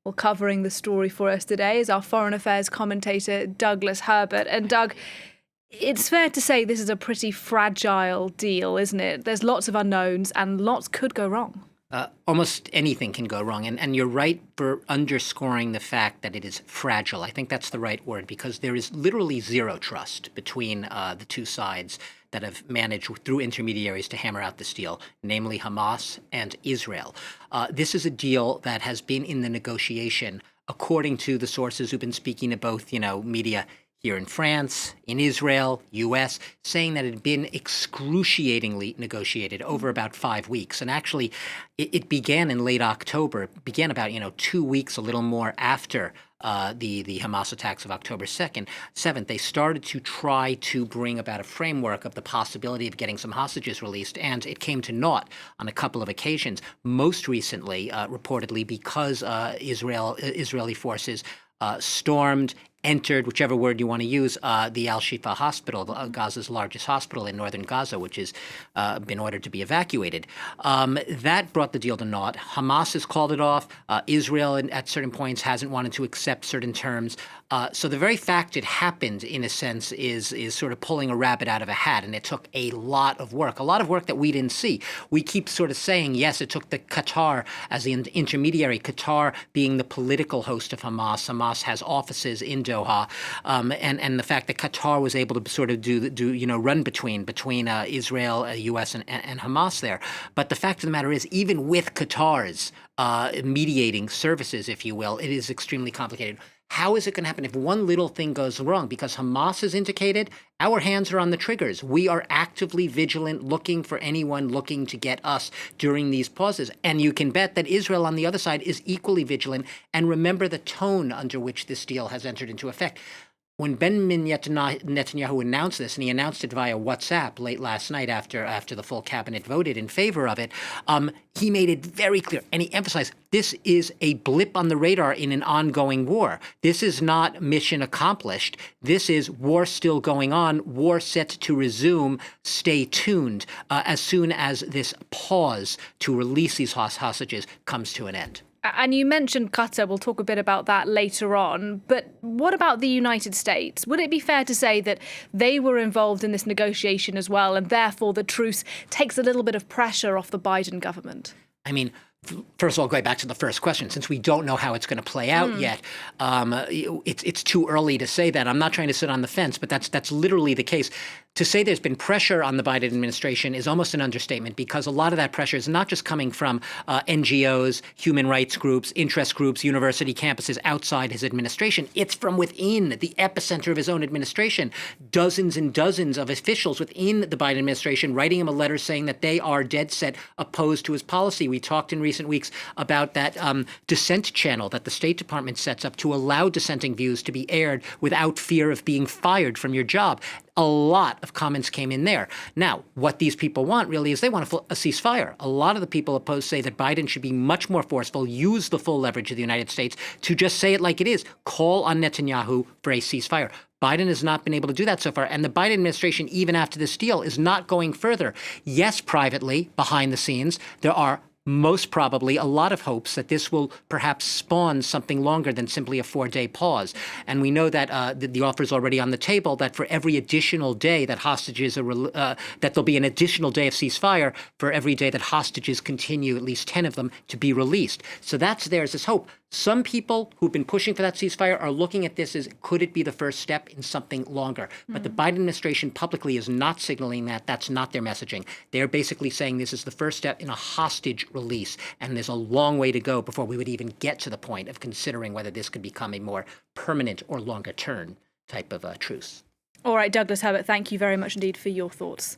Well, covering the story for us today is our foreign affairs commentator, Douglas Herbert. And Doug, it's fair to say this is a pretty fragile deal, isn't it? There's lots of unknowns and lots could go wrong. Almost anything can go wrong. And you're right for underscoring the fact that it is fragile. I think that's the right word, because there is literally zero trust between the two sides that have managed through intermediaries to hammer out this deal, namely Hamas and Israel. This is a deal that has been in the negotiation, according to the sources who've been speaking to both, media here in France, in Israel, U.S., saying that it had been excruciatingly negotiated over about 5 weeks. And actually, it began in late October. It began about, 2 weeks, a little more after the Hamas attacks of October 7th. They started to try to bring about a framework of the possibility of getting some hostages released, and it came to naught on a couple of occasions, most recently, reportedly, because Israeli forces stormed, entered, whichever word you want to use, the Al-Shifa hospital, Gaza's largest hospital in northern Gaza, which has been ordered to be evacuated. That brought the deal to naught. Hamas has called it off. Israel, at certain points, hasn't wanted to accept certain terms. So the very fact it happened, in a sense, is sort of pulling a rabbit out of a hat, and it took a lot of work that we didn't see. We keep sort of saying, yes, it took the Qatar as the intermediary, Qatar being the political host of Hamas. Hamas has offices in Doha, and the fact that Qatar was able to sort of run between Israel, U.S. and Hamas there. But the fact of the matter is, even with Qatar's mediating services, if you will, it is extremely complicated. How is it going to happen if one little thing goes wrong? Because Hamas has indicated our hands are on the triggers. We are actively vigilant, looking for anyone looking to get us during these pauses. And you can bet that Israel on the other side is equally vigilant. And remember the tone under which this deal has entered into effect. When Benjamin Netanyahu announced this, and he announced it via WhatsApp late last night after the full cabinet voted in favor of it, he made it very clear, and he emphasized this is a blip on the radar in an ongoing war. This is not mission accomplished. This is war still going on, war set to resume. Stay tuned as soon as this pause to release these hostages comes to an end. And you mentioned Qatar. We'll talk a bit about that later on. But what about the United States? Would it be fair to say that they were involved in this negotiation as well, and therefore the truce takes a little bit of pressure off the Biden government? I mean, first of all, going back to the first question, since we don't know how it's going to play out yet, it's too early to say that. I'm not trying to sit on the fence, but that's literally the case. To say there's been pressure on the Biden administration is almost an understatement, because a lot of that pressure is not just coming from NGOs, human rights groups, interest groups, university campuses outside his administration. It's from within the epicenter of his own administration. Dozens and dozens of officials within the Biden administration writing him a letter saying that they are dead set opposed to his policy. We talked in recent weeks about that dissent channel that the State Department sets up to allow dissenting views to be aired without fear of being fired from your job. A lot of comments came in there. Now, what these people want really is they want a ceasefire. A lot of the people opposed say that Biden should be much more forceful, use the full leverage of the United States to just say it like it is, call on Netanyahu for a ceasefire. Biden has not been able to do that so far. And the Biden administration, even after this deal, is not going further. Yes, privately, behind the scenes, there are most probably a lot of hopes that this will perhaps spawn something longer than simply a 4-day pause. And we know that the offer is already on the table that for every additional day that hostages are, that there'll be an additional day of ceasefire for every day that hostages continue, at least 10 of them, to be released. So that's there as this hope. Some people who've been pushing for that ceasefire are looking at this as, could it be the first step in something longer? But the Biden administration publicly is not signaling that. That's not their messaging. They're basically saying this is the first step in a hostage release. And there's a long way to go before we would even get to the point of considering whether this could become a more permanent or longer term type of truce. All right, Douglas Herbert, thank you very much indeed for your thoughts.